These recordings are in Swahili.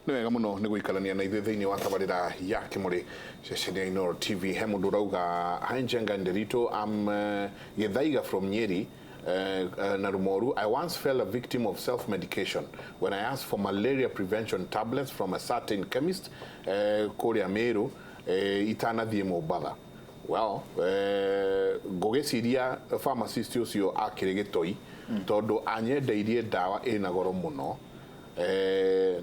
Nĩ wega mũno nĩ gũikarania na ithuĩ thĩinĩ wa tabarĩra ya KIMURI ceceni ya Inooro TV. He mũndũ ũrauga hi Njenga Nderito, I'm Githaiga from Nyeri. Narumoru, I once fell a victim of self-medication when I asked for malaria prevention tablets from a certain chemist, Korea Meru, itanathiĩ Mombatha. Well, ngũgĩciria pharmacist ũcio akĩrĩ gĩtoi tondũ anyendeirie ndawa ĩna goro mũno.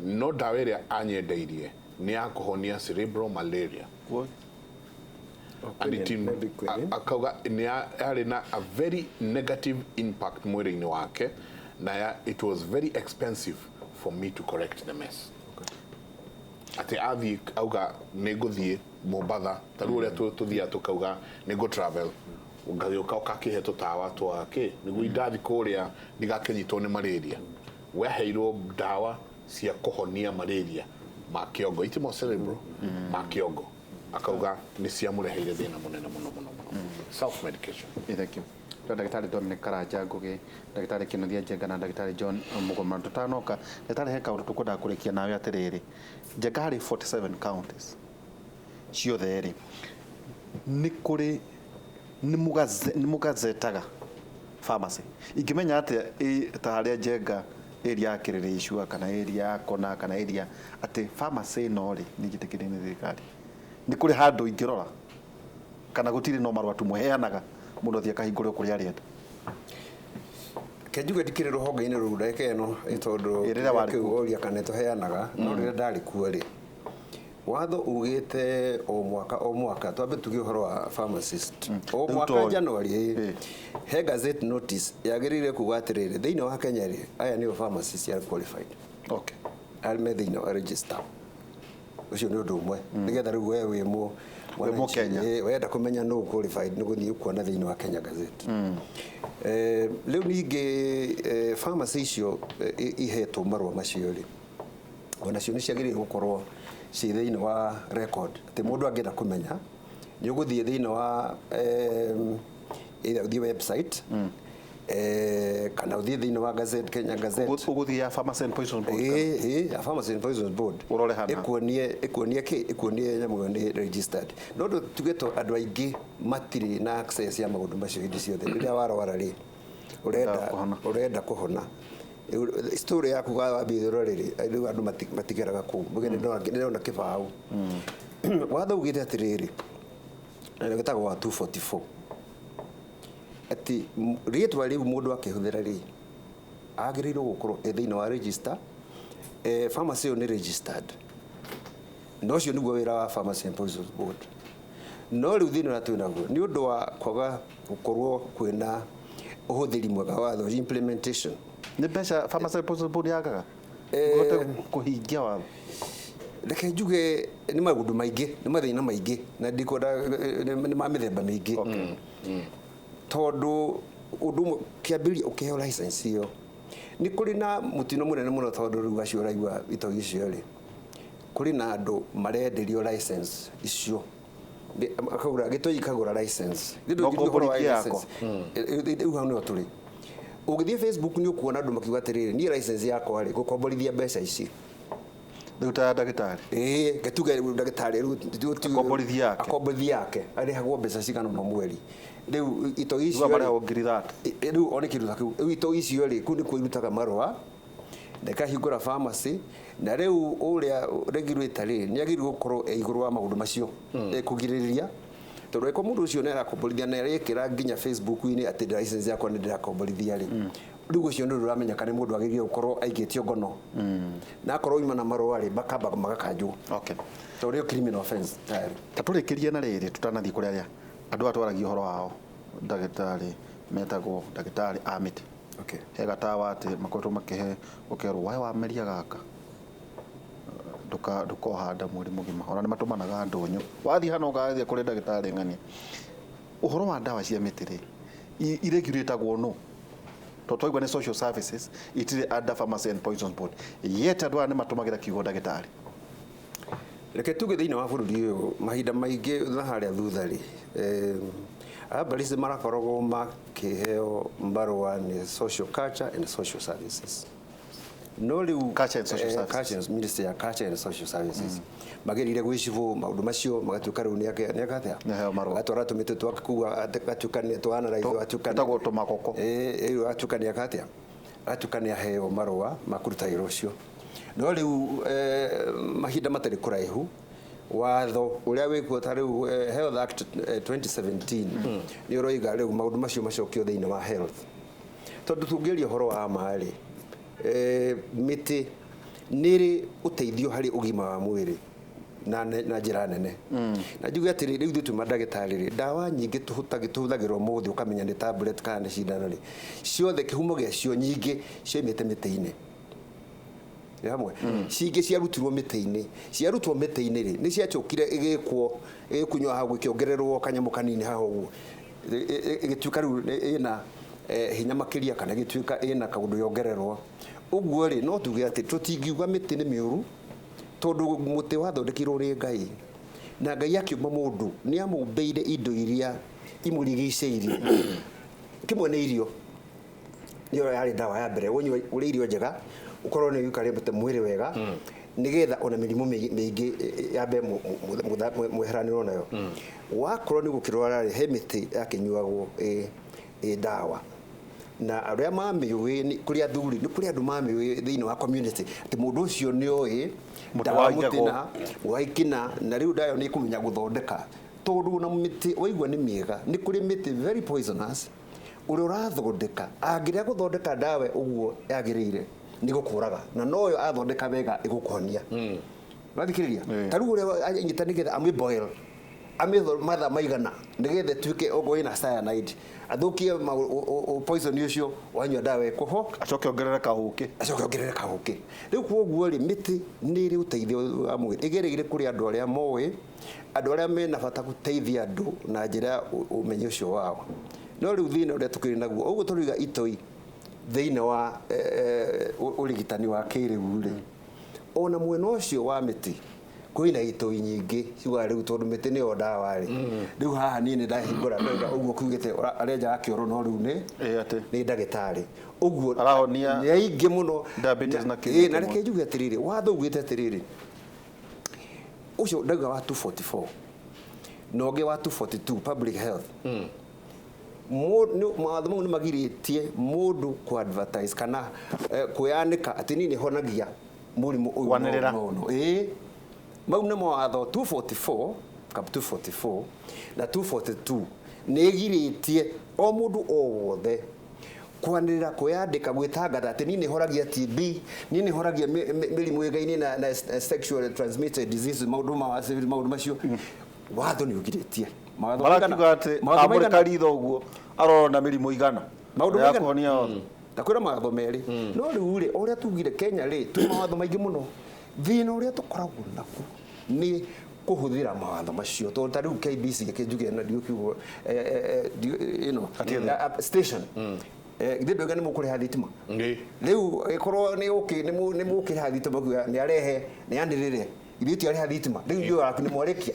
No ndawa ĩrĩa anyendeirie nĩ ya kũhonia cerebral malaria. And akauga nĩ na a very negative impact mwĩrĩ-inĩ wake na it was very expensive for me to correct the mess. Ati athi auga nĩ ngũthiĩ Mombatha tarũ ũrĩa tũthiaga tũkauga nĩ ngũ travel ngagĩũka ũkakĩhe tũtawa twake nĩguo indathi kũrĩa ndigakĩnyitwo nĩ malaria. Weheirwo ndawa cia kũhonia malaria ma kĩongo itimo cerebral ma kĩongo akauga nĩ cia mũreheire thĩna mũnene mũno self medication. Thank you. Ndagĩtarĩ Dominic Karanja Ngugi, ndagĩtarĩ Kĩnuthia Njenga na ndagĩtarĩ John Mugoma. Tutanoka ndagĩtarĩ he kaũndũ tũkwenda kũrĩkia nawe atĩrĩrĩ. Njenga harĩ 47 counties ciothe rĩ nĩ kũrĩ nĩ mũgazetaga pharmacy ingĩmenya atĩ ta harĩa Njenga area ya Kĩrĩrĩ Icua kana area ya Kona kana area atĩ pharmacy no rĩ nĩ njĩtĩkĩrie nĩ thirikari nĩ kũrĩ handũ ingĩrora kana gũtirĩ no marũa tu mũheanaga mũndũ thia kahingũrĩrwo kũrĩa arĩenda. Kenjuge ndikĩrĩ rũhonge-inĩ rũu ndeke ĩno tondũ kĩu oria kana tũheanaga no rĩrĩa ndarĩ kuo rĩ watho ugĩte o mwaka twambe tuge ũhoro wa pharmacist o mwaka January he gazette notice yagĩrĩire kuuga atĩrĩrĩ thĩinĩ wa Kenya rĩ aya nĩo pharmacists are qualified. Okay. Arĩ thĩinĩ wa register ucio nĩ ũndũ ũmwe nĩgetha rĩu wewe wĩ Kenya wenda kũmenya no qualified nĩ gũthiĩ kuona thĩinĩ wa Kenya Gazette. Rĩu ningĩ pharmacy icio ihetwo marũa macio rĩ onacio nĩ ciagĩrĩire gũkorwo ci thĩinĩ wa record atĩ mũndũ angĩenda kũmenya nĩ ũgũthiĩ thĩinĩ wa website kana ũthiĩ thĩinĩ wa Gazette Kenya Gazette ũgũthiĩ ya Pharmacy and Poison Board ya Pharmacy and Poison Board ũrore hana ĩkuonie nyamũ nĩ registered no tugeto andũ aingĩ matirĩ na access ya maũndũ macio hĩndĩ ciothe rĩrĩa warwara rĩ ũrenda kũhona story yaku wambie rĩrĩ rĩu andũ matigeraga kũu mũgeni ndĩrona kĩbaũ watho ugĩte atĩrĩrĩ na gĩtagwo wa 244 ati rĩtwa rĩu mũndũ akĩhũthĩra rĩ agĩrĩirwo gũkorwo thĩinĩ wa register pharmacy ĩyo nĩ registered no cio nĩguo wĩra wa Pharmacy and Poison Board no rĩu thĩinĩ wa twĩnaguo nĩ ũndũ wa kwaga gũkorwo kwĩna ũhũthĩri mwega wa watho implementation nĩ mbeca Pharmacy and Poison Board yagaga gũte kũhingia watho. Reke njuge nĩ maũndũ maingĩ nĩ mathĩna maingĩ na ndikwenda nĩ ma mĩthemba mĩingĩ tondũ ũndũ kĩambĩrĩria ũkĩheo license ĩyo nĩ kũrĩ na mũtino mũnene mũno tondũ rĩu acio ũraigua itogi icio rĩ kũrĩ na andũ marenderio license icio akagũra gĩtoi kagũra license rĩu hau nĩho tũrĩ ũgĩthiĩ Facebook nĩ ũkuona andũ makiuga atĩrĩrĩ niĩ license yakwa rĩ gũkomborithia mbeca ici rĩu ta ndagĩtarĩ gĩtuge ndagĩtarĩ rĩu akomborithia yake arĩhagwo mbeca cigana no mweri rĩu itogi icio rĩu one kĩndũ ta kĩu rĩu itogi icio rĩ kũu nĩ kwĩrutaga marũa na ikahingũra pharmacy na rĩu ũrĩa regulator rĩ nĩ agĩrĩirwo gũkorwo igũrũ wa maũndũ macio kũgirĩrĩria tondũ eko mũndũ ũcio nĩ arakomborithia na arekĩra nginya Facebook-inĩ atĩ license yakwa nĩ ndĩrakomborithia rĩ rĩu ũcio nĩ ũramenya kana mũndũ agĩrĩirwo gũkorwo aigĩtio ngono na akorwo ima na marũa rĩ bakamba magakanjwo tondũ ĩyo criminal offense tayari. Ta tũrĩkĩrie na rĩrĩ tutanathiĩ kũrĩa arĩa andũ atwaragia ũhoro wao ndagĩtarĩ metagwo ndagĩtarĩ Amit. He gatawa atĩ makoretwo makĩhe ũkerwo wae wa meria gaka ndũkohanda mwĩrĩ mũgima ona nĩ matũmanaga ndũnyũ wathiĩ hano ũgathiĩ kũrĩ ndagĩtarĩ ng'ania ũhoro wa ndawa cia mĩtĩ rĩ iregulatagwo no to twaigua nĩ social services itirĩ under Pharmacy and Poison Board yet andũ aya nĩ matũmagĩra kiugo ndagĩtarĩ. Reke tuge thĩinĩ wa bũrũri ũyũ mahinda maingĩ na harĩa thutha rĩ abalisi marakoragwo makĩheo marũa nĩ social culture and social services no riu Culture and Social Services. Culture Ministry ya Culture and Social Services magerire gwicivu maundu macio magatuika riu ni akathea gatwara tumite twakuwa gatukania twana raithi atukania tago tumakoko atukania akathea atukania heo marua makuruta iro cio no riu mahinda matari kuraihu watho uria wikuo ta riu Health Act 2017 ni uroiga riu maundu macio macokio thiini wa health tondu tungeria horo wa maari miti niri uteithio hari ugima wa mwiri na njira nene na njuge atiri riu thitu mandagitari ri dawa nyingi tuhuthagirwo muthi ukamenya ni tablet kana ni cindano ri ciothe kihumo gia cio nyingi cioimite miti-ini hamwe cingi ciarutirwo miti-ini ri ni ciacokire igikwo ikunywa hagu ikiongererwo kanyamu kanini haho uguo igituika riu ina hinya makiria kana gituika ina kaundu yongererwo uguo ri no tuge ati tutingiuga miti ni miuru tondu muti wathondekirwo ri Ngai na Ngai akiuma mundu ni amumbeire indo iria imurigiceirie kimwe ni irio niyo yari dawa ya mbere wonywe uri irio njega ukorwo ni ukaremete mwiri wega nigetha ona mirimu mingi yambe mweheranirwo nayo wakorwo ni gukirwara ri he miti yakinyuagwo dawa na aria mamiwe ni kuri athuri ni kuri andu mamiwe thiini wa community ati mundu ucio ni oi dawa mutina waikina na riu dayo ni kumenya guthondeka tondu na miti waigwa ni miega ni kuri miti very poisonous uri urathondeka angiria guthondeka dawa uguo yagirire ni gukuraga na noyo athondeka wega igukonia bathikiriria taru uri anyita nigetha amiboil matha maigana nigethe tuike ogo ina cyanide athukie poison ucio wanywa dawa ekuho acoke ongerere kahuki riu kwoguo ri miti ni ri uteithio wa mwiri igereire kuri andu aria moe andu aria mena bata guteithia andu na njira umenye ucio wao no riu thina uria tukiri naguo uguo turiga itoi thiini wa urigitani wa kiriu ri ona mwena ucio wa miti kwina itoi nyingi ciuga riu tondu miti ni o dawa ri riu haha ni ndahingura ndoiga uguo kugite areja akioro no riu ni ndagitari uguo arahonia ni aingi muno diabetes na kile na reke njuge atiriri watho ugite atiriri ucio ndauga wa 244 noge wa 242 public health mawatho mau ni magiritie mundu ku advertise kana kuyanika ati ni honagia murimu uyu no mau nĩ mawatho 244 cap 244 na 242 nĩgirĩtie o mũndũ o wothe kwanĩrĩra kwĩyandĩka gwĩtangatha atĩ niĩ nĩhoragia TB niĩ nĩhoragia mĩrimũ ĩgaine na sexually transmitted diseases maũndũ macio watho nĩũgirĩtie marakiuga atĩ amũrĩka ritho ũguo arona mĩrimũ igana maũndũ ya kũhonia othe na kwĩna mawatho merĩ no rĩu rĩ ũrĩa tugire Kenya rĩ twĩ mawatho maingĩ mũno thina uria tukoragwo naku ni kuhuthira mawatho macio tondu ta riu KBC kijuge na dio kiugo station ngindo gani mukuriha thitima riu ikorwo ni mukiriha thitima kuga ni arehe ni andirire ithiti ari thitima riu yo aku ni mwarekia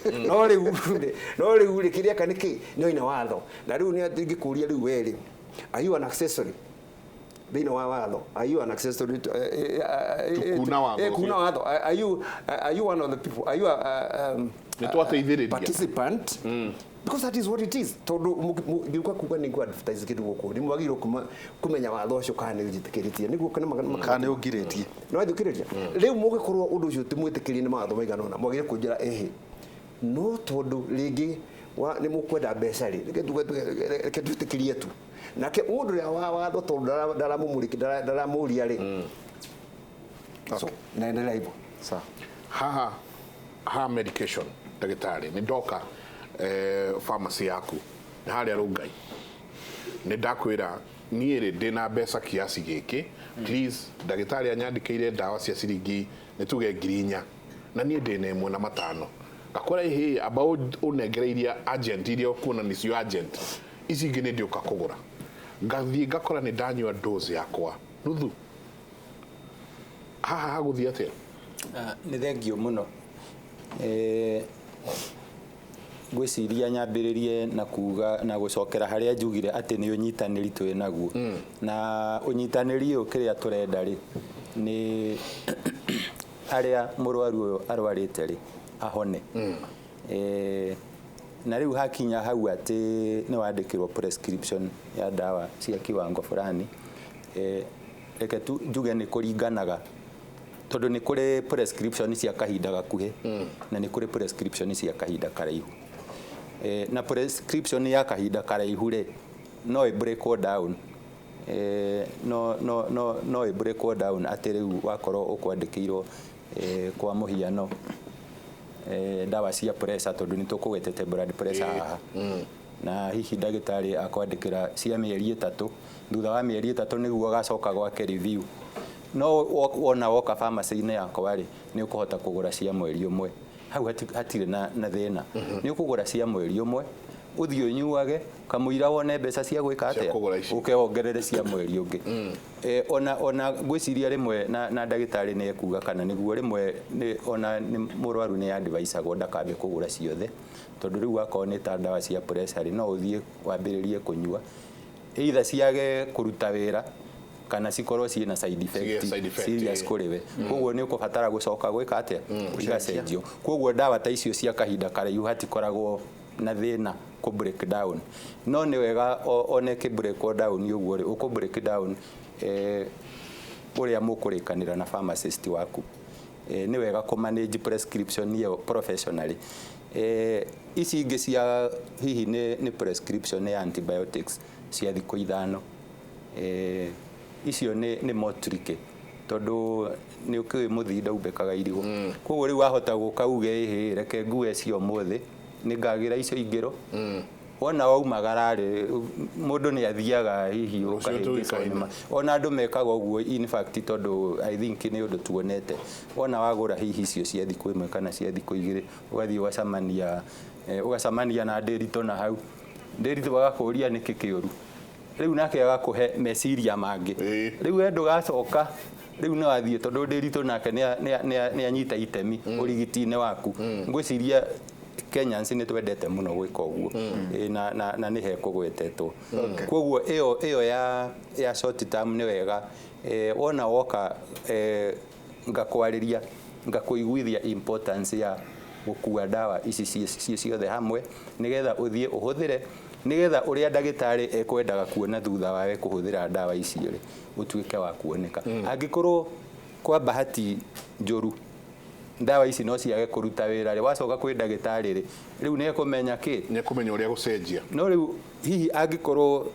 no riu ri kiria kaniki no ina watho na riu ni ngikuria riu weri are you an accessory Bino watho are you an accessory kuna watho are you one of the people are you a participant because that is what it is tondu ngiuka kuga ni ku advertise kitu guku ni mwagiro kumenya watho ucio kana ujitikiritie niguo kana ungiritie no thikiriria riu mugikorwo undu ucio timwitikirie ni mawatho maigana ona mwagire kunjira no tondu ringi ni mukwenda mbeca ri reke twitikirie tu nake undu ya watho tondu ndaramumuriki ndaramuria ri so naendelea hivyo sawa ha medication dagitari ni doka pharmacy yaku ni haria rungai ni ndakwira niire ndina mbeca kiasi giki please dagitari anyandikire dawa cia ciringi ni tuge 4,000 na nie ndina imwe na matano akora ihi about unegereiria agent iria ukuna nicio agent ici ngine ndio kakugura ngathie ngakora ni ndanywa dose yakwa nuthu haha guthia atia ni thengio muno gwiciria nyambiririe na kuga na gucokera haria njugire ati ni unyitaniri twi naguo na unyitaniri ukiria turenda ri nĩ arĩa mũrwaru ũyũ arwarĩte rĩ ahone. Na rĩu hakinya hau atĩ nĩ wandĩkĩrwo prescription ya ndawa cia kiwango fulani, reke tu njuge nĩ kũringanaga, tondũ nĩ kũrĩ prescription cia kahinda gakuhĩ na nĩ kũrĩ prescription cia kahinda karaihu. Na prescription ya kahinda karaihu rĩ no ĩ breakwo down, no ĩ breakwo down atĩ rĩu wakorwo ũkwandĩkĩirwo kwa mũhiano ndawa cia pressure, tondũ nĩ tũkũgwetete blood pressure haha, na hihi ndagĩtarĩ akwandĩkĩra cia mĩeri 3, thutha wa mĩeri 3 nĩguo agacoka gwake review. No wona woka pharmacy-inĩ yakwa rĩ nĩ ũkũhota kũgũra cia mweri ũmwe, hau hatirĩ na thĩna. Nĩ ũkũgũra cia mweri ũmwe ũthiĩ ũnyuage kamũira wone mbeca cia gwĩka atĩa ũkewongerere cia mweri ũngĩ. Ona ngwĩciria rĩmwe na ndagĩtarĩ nĩ ekuga kana nĩguo rĩmwe ona mũrwaru nĩ advice-agwo ndakambe kũgũra ciothe, tondũ rĩu akorwo nĩ ta ndawa cia pressure no ũthiĩ wambĩrĩrie kũnyua either ciage kũruta wĩra kana cikorwo ciĩna side effect serious kũrĩ we. Koguo nĩ ũkũbatara gũcoka gwĩka atĩa igacenjio. Koguo ndawa ta icio cia kahinda karaihu hatikoragwo na thĩna kũ break down, no nĩ wega one kĩ break down ũguo rĩ ũkũ break down ũrĩa mũkũrĩkanĩra na pharmacist waku. Nĩ wega kũ manage prescription ĩyo professionally. Ici ingĩ cia hihi nĩ prescription ya antibiotics cia thikũ 5, icio nĩ more tricky, tondũ nĩ ũkĩũĩ mũthii ndaumbĩkaga irigũ. Koguo rĩu wahota gũka uge reke ngue cio mũthĩ nĩ ngagĩra icio ingĩro, wona waumagara rĩ mũndũ nĩ athiaga hihi ũkahĩngĩca. Ona andũ mekaga ũguo in fact, tondũ I think nĩ ũndũ tuonete, wona wagũra hihi icio cia thikũ 1 kana cia thikũ 2 ũgathiĩ ũgacamania na ndĩritũ na hau ndĩritũ agakũria nĩkĩ kĩũru, rĩu nake agakũhe meciria mangĩ, rĩu we ndũgacoka rĩu nĩ wathiĩ, tondũ ndĩritũ nake nĩ anyita itemi ũrigiti-inĩ waku. Ngwĩciria Kenyans nĩ twendete mũno gwĩka ũguo na nĩ he kũgwetetwo. Koguo ĩyo ya short term nĩ wega wona woka ngakwarĩria ngakũiguithia importance ya gũkua ndawa ici ciothe hamwe, nĩgetha ũthiĩ ũhũthĩre, nĩgetha ũrĩa ndagĩtarĩ ekwendaga kuona thutha wawe kũhũthĩra ndawa ici rĩ ũtuĩke wa kuoneka. Angĩkorwo kwa bahati njũru ndawa ici no ciage kũruta wĩra rĩ wacoka kwĩ ndagĩtarĩ rĩ rĩu nĩ ekũmenya kĩ, nĩ ekũmenya ũrĩa gũcenjia. No rĩu hihi angĩkorwo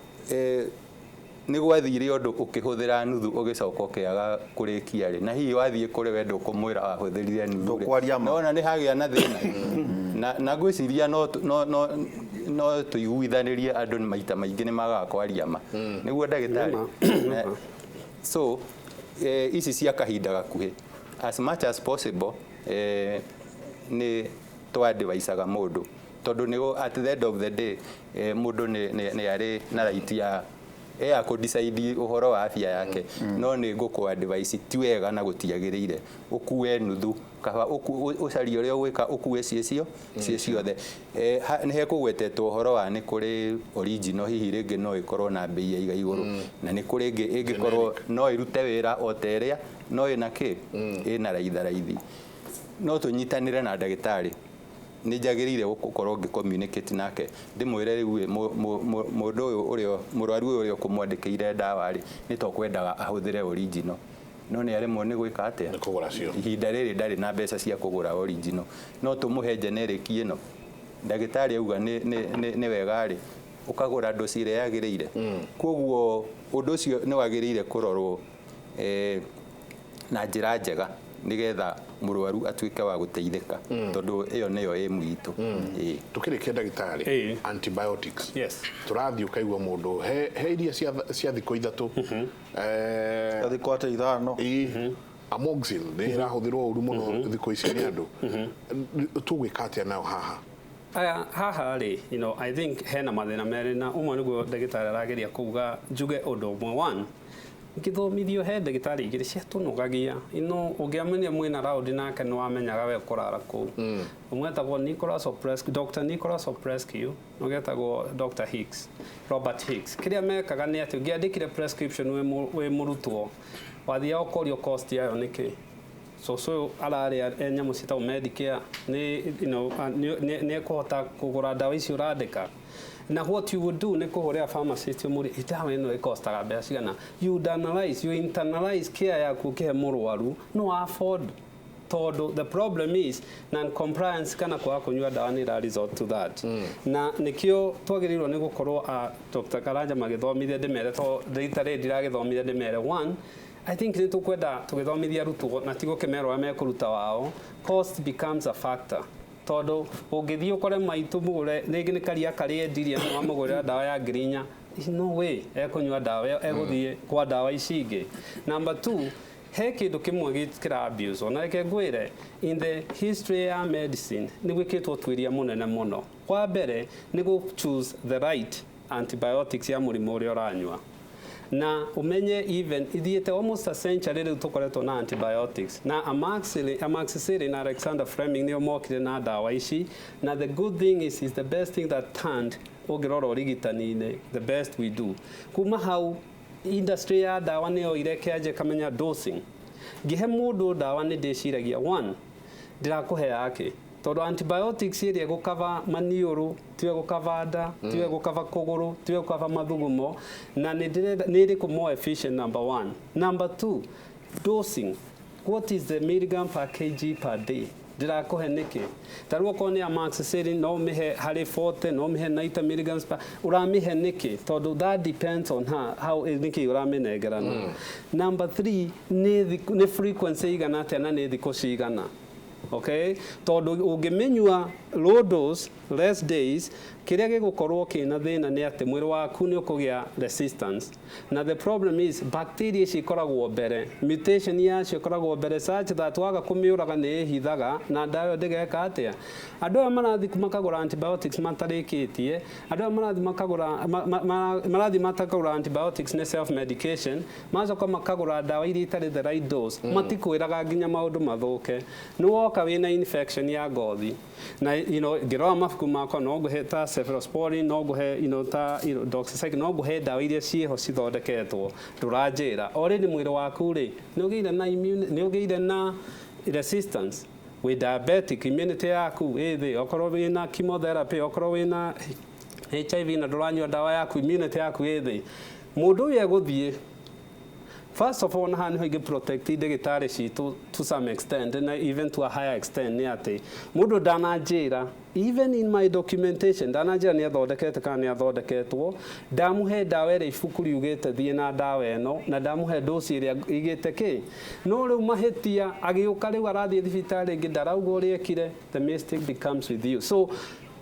nĩ gwathire ũndũ ũkĩhũthĩra nuthu ũgĩcoka ũkĩaga kũrĩkia rĩ, na hihi wathiĩ kũrĩ we ndũkũmwĩra wahũthĩrire nuthu rĩ, nona nĩ hagĩa na thĩna. Na ngwĩciria no tũiguithanĩrie andũ maita maingĩ nĩ magaga kwaria ma nĩguo ndagĩtarĩ. So ici cia kahinda gakuhĩ as much as possible nĩ twadvisaga mũndũ, tondũ nĩ at the end of the day mũndũ nĩ arĩ na right ya kũdecide ũhoro wa afya yake. No nĩ ngũkũadvise ti wega na gũtiagĩrĩire ũkue nuthu kaba ũcarie ũrĩa ũgwĩka ũkue cicio ciothe. Nĩ hekũgwetetwo ũhoro wa nĩ kũrĩ original hihi rĩngĩ no ĩkorwo na bei ya igũrũ, na nĩ kũrĩ ĩngĩkorwo no ĩrute wĩra o ta ĩrĩa no ĩna kĩ ĩna raithi. No tũnyitanĩre na ndagĩtarĩ, nĩ njagĩrĩire gũkorwo ngĩ-communicate nake ndĩmwĩre rĩu mũndũ ũyũ mũrwaru ũyũ ũrĩa ũkũmwandĩkĩire ndawa rĩ nĩ tũkwendaga ahũthĩre original, no nĩ aremwo nĩ gwĩka atĩa ihinda rĩrĩ ndarĩ na mbeca cia kũgũra original, no tũmũhe generic ĩno. Ndagĩtarĩ auga nĩ wega rĩ ũkagũra dosi ĩrĩa yagĩrĩire. Koguo ũndũ ũcio nĩ wagĩrĩire kũrorwo na njĩra njega nĩgetha mũrwaru atuĩke wa gũteithĩka, tondũ ĩyo nĩyo ĩmu itũ. Tukĩrĩkia ndagĩtarĩ antibiotics tũrathiĩ ũkaigua mũndũ he iria cia thikũ 3 thikũ 5 amoxil nĩ ĩrahũthĩrwo ũru mũno thikũ ici nĩ andũ, tũgwĩka atĩa nayo haha? Haha rĩ I think hena mathĩna merĩ, na ũmwe nĩguo ndagĩtarĩ arageria kuga njuge ũndũ ũmwe. One, ngithomithio he ndagĩtarĩ igĩrĩ ciatũnogagia ino ũngĩamenya mwĩna raũndi nake nĩ wamenyaga we kũrara kũu ũmwe etagwo Dr. Nicholas Oprescu ũgetagwo Dr. Robert Hicks kĩrĩa mekaga nĩ atĩ ũngĩandĩkire prescription wĩ mũrutwo wathiaga ũkorio cost yayo nĩkĩ so ararĩa nyamũ ciĩtagwo Medicare nĩ ekũhota kũgũra ndawa icio ũrandĩka. Now what you would do nĩ kũhũrĩra pharmacist ũmũrie ndawa ĩno ĩkostaga mbeca cigana. You internalize care yaku ũkĩhe mũrwaru no afford tondũ the problem is non-compliance kana kwaga kũnyua ndawa nĩ ĩra resort to that. Na nĩkĩo twagĩrĩirwo nĩ gũkorwo Dr. Karanja magĩthomithia ndĩmere tondũ rita rĩrĩ ndiragĩthomithia ndĩmere one I think nĩ tũkwenda tũgĩthomithia arutwo na ti gũkĩmerwo arĩa mekũruta wao. Cost becomes a factor. Tondũ ũngĩthiĩ ũkore maitũ mũgũre rĩngĩ nĩ karia karĩa endirie no amũgũrĩra ndawa ya ngirinya no way ekũnyua ndawa egũthiĩ kwa ndawa ici ingĩ. Number two, he kĩndũ kĩmwe kĩra abuse na reke ngwĩre in the history ya medicine nĩ gwĩkĩtwo ũtuĩria mũnene mũno. Kwa mbere nĩ gũ choose the right antibiotics ya mũrimũ ũrĩa ũranyua. Na umenye even ithiete almost a century rĩu tũkoretwo na antibiotics na amoxicillin na Alexander Fleming nĩo mokire na ndawa ici na the good thing is the best thing that turned ũngĩrora ũrigitani-inĩ the best we do. Kuma hau industry ya ndawa nĩyo irekeanjia kamenya dosing. Ngĩhe mũndũ ndawa nĩ ndĩciragia one ndirakũhe yake tondũ antibiotics ĩrĩa gũkava maniũrũ tiwe gũkava nda tiwe gũkava kũgũrũ tiwe gũkava mathugumo na nĩ ĩrĩkũ more efficient number one. Number two, dosing. What is the milligram per kg per day? Ndirakũhe nĩkĩ? Tarĩu okorwo nĩ amoxicillin no ũmĩhe harĩ 40 no ũmĩhe 90 milligrams per ũramĩhe nĩkĩ? Tondũ that depends on how nĩkĩ ũramĩnengerana. Number three, nĩ frequency igana atĩa na nĩ thikũ cigana. Okay, tondu ũngĩmenyua low dose less days kĩrĩa gĩgũkorwo kĩna thĩna nĩ atĩ mwĩrĩ waku nĩ ũkũgĩa resistance na the problem is bacteria ici ikoragwo mbere mutation yacio ikoragwo mbere such that waga kũmĩũraga nĩ ĩhithaga na ndawa ĩyo ndĩgeka atĩa. Andũ aya marathi makagũra antibiotics matarĩkĩtie andũ aya marathi makagũra antibiotics nĩ self medication macoka makagũra ndawa iria itarĩ the right dose matikwĩraga nginya maũndũ mathũke. Nĩ woka wĩna infection ya ngothi na ngĩrora mabuku makwa no ngũhe ta cephalosporin no ngũhe ta doxycycline no ngũhe ndawa iria ciĩho cithondeketwo ndũranjĩra already mwĩrĩ waku rĩ nĩ ũgĩire na resistance with diabetic immunity yaku ĩthĩ okorwo wĩna chemotherapy okorwo wĩna HIV na ndũranyua ndawa yaku immunity yaku ĩthĩ mũndũ ũyũ egũthiĩ first of all naha niho protect ndagĩtarĩ citũ to some extent and even to a higher extent nĩ atĩ mũndũ ndananjĩra even in my documentation ndananjĩra nĩ athondekete kana nĩ athondeketwo ndamũhe ndawa ĩrĩa ibuku riugĩte thiĩ na ndawa ĩno na ndamũhe dosi ĩrĩa igĩte kĩ no rĩu mahĩtia agĩũka rĩu arathiĩ thibitarĩ ĩngĩ ndarauga ũrĩa ekire the mistake becomes with you. So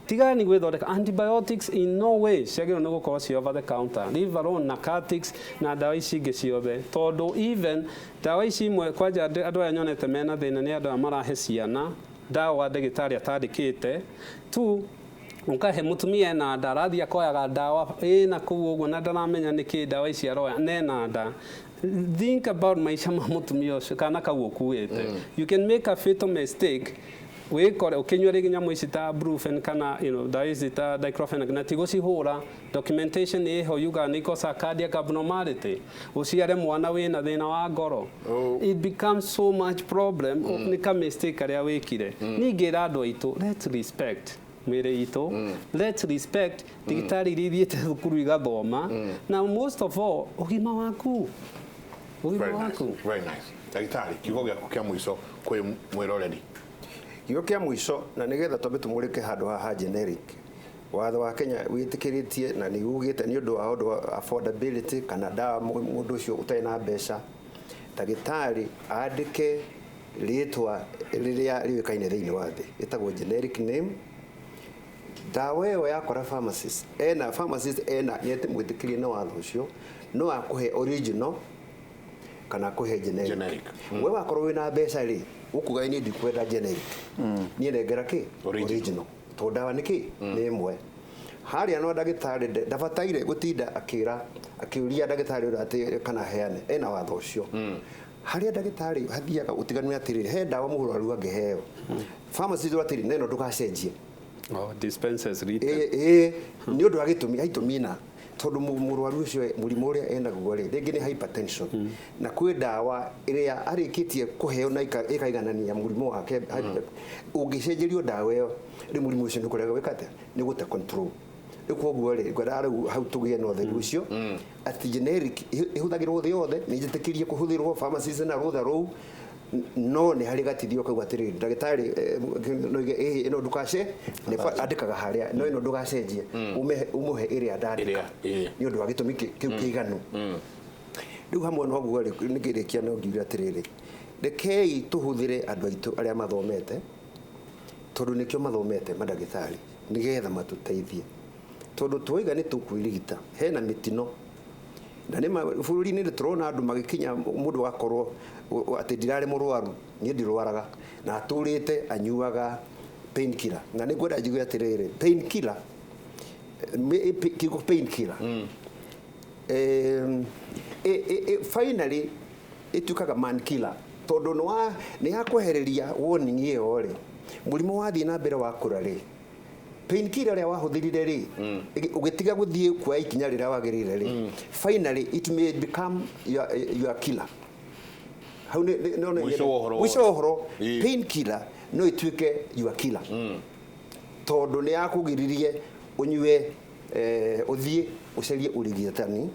tigani gwĩthondeka antibiotics in no way ciagĩrĩirwo nĩ gũkorwo ci over the counter leave alone narcotics na ndawa ici ingĩ ciothe tondũ even ndawa ici imwe kwanja andũ aya nyonete mena thĩna nĩ andũ aya marahe ciana ndawa ndagĩtarĩ atandĩkĩte tu ukahe mutumia ena nda arathi akoyaga ndawa ĩna kũu ũguo na ndaramenya nĩkĩ ndawa ici aroya nena nda. Think about maisha ma mutumia ũcio kana kau ũkuĩte. You can make a fatal mistake wĩkore ũkĩnyua rĩngĩ nyamũ ici ta brufen kana ndawa ici ta diclofenac na ti gũcihũra documentation ĩho yuga nĩ ikosa cardiac abnormality ũciare mwana wĩna thĩna wa ngoro it becomes so much problem nĩ ka mistake arĩa wĩkire. Ningĩ andũ aitũ let's respect mĩrĩ itũ let's respect ndagĩtarĩ iria ithiĩte thukuru igathoma na most of all ũgima waku very nice. Ndagĩtarĩ kiugo gĩaku kĩa mũico kwĩ mwĩroreri. Kiugo kĩa mũico na nĩgetha twambe tũmũrĩke handũ haha generic watho wa Kenya wĩtĩkĩrĩtie na nĩ ugĩte nĩ ũndũ wa ũndũ wa affordability kana ndawa mũndũ ũcio ũtarĩ na mbeca ndagĩtarĩ andĩke rĩtwa rĩrĩa rĩũĩkaine thĩinĩ wa thĩ ĩtagwo generic name. Ndawa ĩyo yakora pharmacist ena nĩete mwĩtĩkĩrie na watho ũcio no akũhe original kana akũhe generic. We wakorwo wĩna mbeca rĩ ukuga ni ndikwenda generic niĩ nengera kĩ original to ndawa nĩ kĩ nĩ ĩmwe haria no ndagitari ndabataire gutinda akiuria ndagitari ura ati kana heane ena watho ucio haria ndagitari hathiaga utiganu atiri he ndawa muhuraru angeheo pharmacy ro atiri neno ndugacenjie dispensers rite ni undu agitumi aitumina tondu murwaru ucio murimu uria ena guo ringi ni hypertension na kwi ndawa iria arikitie kuheo na ikaiganania murimu wake ungicenjerio ndawa iyo ri murimu ucio nukurega wikate ni gute control ikuguo ri ngwara hau tugie no theru ucio ati generic ihuthagirwo thi yothe ni njitikirie kuhuthirwo pharmacies na rutha ruu no ni hari gatithio kau atiri ndagitari ino ndukace ne andikaga haria no ino ndugacenjie umuhe iria ndandika ni undu wagitumi kiu kiiganu riu hamwe no guo ni ngirikia no ngiuria atiriri rekei tuhuthire andu aitu aria mathomete tondu nikio mathomete mandagitari nigetha matuteithie tondu twiga ni tukwirigita hena mitino na ni bururi ni turona andu magikinya mundu wakorwo ati ndirare murwaru ni ndirwaraga na aturite anyuaga painkiller na ni gwenda njigue atiriri painkiller kigo painkiller finally itukaga man killer tondu ni yakwehereria warning iyo ri murimu wathie na mbere wa kurari painkiller ya wahuthirire ri ugitiga guthie kwa ikinya rira wagirire ri finally it may become your killer how no mwisho horo painkiller no ituike your killer tondu ni yakugiririe unyue uthie ucerie urigitani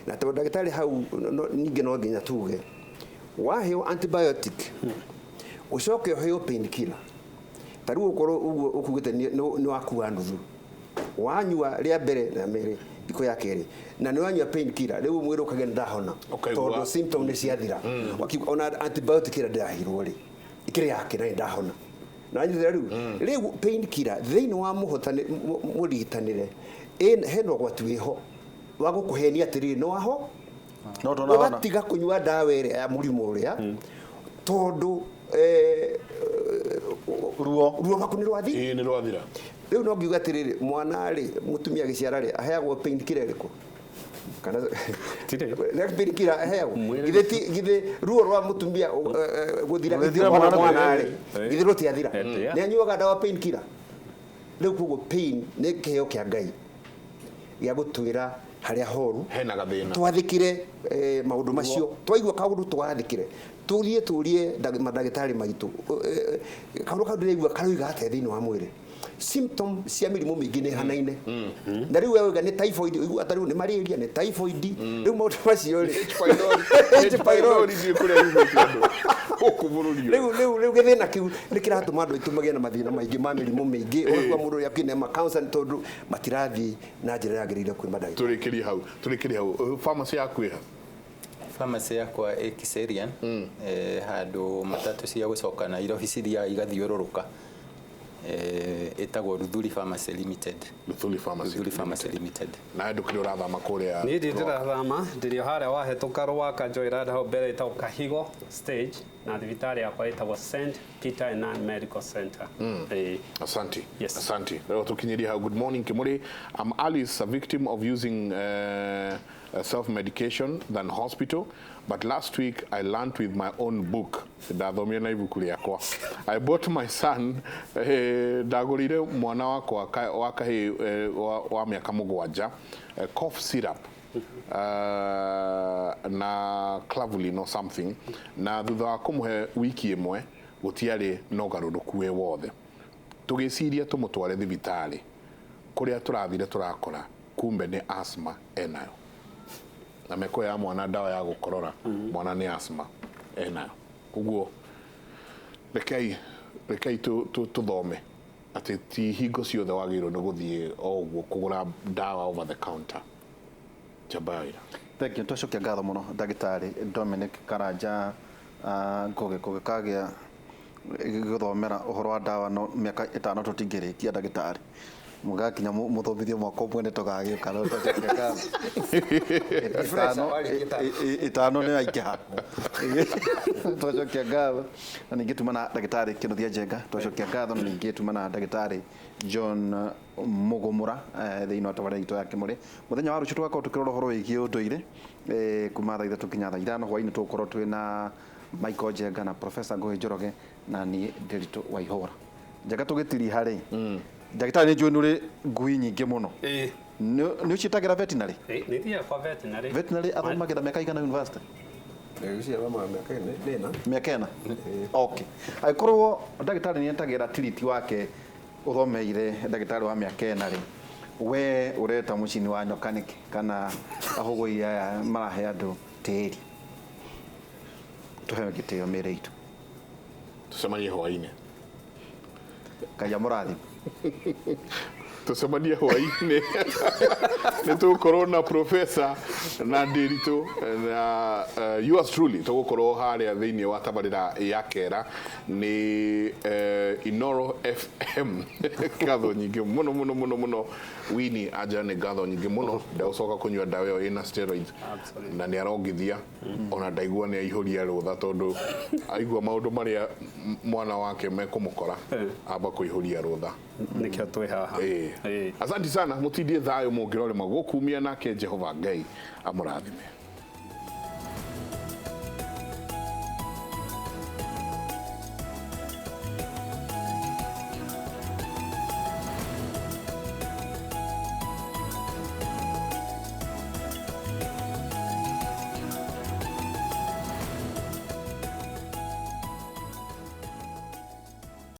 na tondu ndagitari hau ninge no nginya tuge waheo antibiotic ucoke heo painkiller taru ukoro uguo ukugite ni wakuwa nduthu wanyua ria mbere na mere iko ya keri na ni wanyua painkiller riu mwiri ukagenda ndahona tondu symptom ni ciathira ona antibiotic ira ndahirwo ri ikiri yake na ndahona na nyithira riu painkiller thiini wa muhotani murigitanire heno gwatuiho wa gukuhenia atiri no aho no ndona tiga kunyua ndawa ire ya murimu uria tondu ruo makunirwa thi ni rwathira riu no ngiuga atiriri mwana ri mutumia giciara ri aheagwo painkiller riko kana painkiller aheagwo githe ruo rwa mutumia guthira mwana ri githe rutiathira ni anyuaga ndawa painkiller riu kugo pain ni kiheo kia Ngai ya gutwira haria horu hena gathina twathikire maundu macio twaigua kaundu twathikire turie madagitari maitu kaundu kandu ndigua karuiga ate thiini wa mwiri symptom cia mirimu mingi ni hanaine na riu wewe ni typhoid igua tariu ni malaria ni typhoid riu maundu macio ri pylori ni kuria riu okubururio riu githina kiu ni kiratuma andu itumagia na mathina maingi ma mirimu mingi kwa mundu yakine ma counseling tondu matirathi na njira yagirire kwi madagitari turikiri hau pharmacy yaku iha pharmacy yakwa Kiserian handu matatu cia gucoka na iro hiciria igathiururuka etagwo Ruthuri Pharmacy Limited. Ruthuri Pharmacy Limited. Na ndu kiri urathama kuria ni ndirathama ndirio haria wahetuka rwaka Joyride hau mbere etagwo Kahigo stage na thibitari yakwa etagwo St Peter and Medical Center. Asante. Yes. Asante. Leo tukinyiria hau. Good morning Kimuri. I'm Alice, a victim of using self-medication than hospital, but last week I learned with my own book. I bought my son dagorire mwana wakwa wakahi wa miaka mugwanja cough syrup na clavulin or something na thutha wa kumuhe wiki imwe gutiari no garuruku we wothe tugiciria tumutware thibitari kuria turathire turakora kumbe ni asthma enayo na meko ya mwana dawa ya gukorora mwana ni asthma enayo uguo rekei tuthome ati ti hingo ciothe wagirwo ni guthie oguo kugura dawa over the counter jabaira. Thank you. Twacokia ngatho muno ndagitari Dominic Karanja ngoge kagia githomera uhoro wa dawa no miaka 5 tutingirikia ndagitari mugakinya muthomithio mwaka umwe ne tugagioka no twacokia itano ne aikiha twacokia ngatho na ningi tumana ndagitari Kinuthia Njenga twacokia ngatho na ningi tumana ndagitari John Mugumura thiini wa tabara itu ya Kimuri muthenya wa rucio tugakorwo tukirora horo wigie unduire kuma thaa 3 kinya thaa 5 hwaini tukorwo twina Michael Njenga na Professor Ngugi Njoroge na ni Nderitu Waihura Njenga tugitiri hari ndagitari njui nuri ngui nyingi muno ni ucitagira veterinary ni thia kwa veterinary athomagira miaka igana university miaka ena okay aikorwo ndagitari ni entagira tiriti wake uthomeire ndagitari wa miaka ena ri we ureta mucini wa nyokaniki kana ahugoi aya marahe andu tiri tuhe gitio mere itu tusemanie hwaine kaya murathi tusemanie hwaine nitukorwo na professor na Nderitu na yours truly tugukorwo haria thiini wa tabarira ya kera ni Inoro FM ngatho nyingi muno Winnie aja ni ngatho nyingi muno ndaucoka kunywa ndawa yo ina steroids na ni arongithia ona ndaigua ni aihuria rutha tondu aigua maundu maria mwana wake mekumukora aba kuihuria rutha nikio twi haha asante sana mutindie thayo mungirore magukumia nake Jehova Ngai amurathime.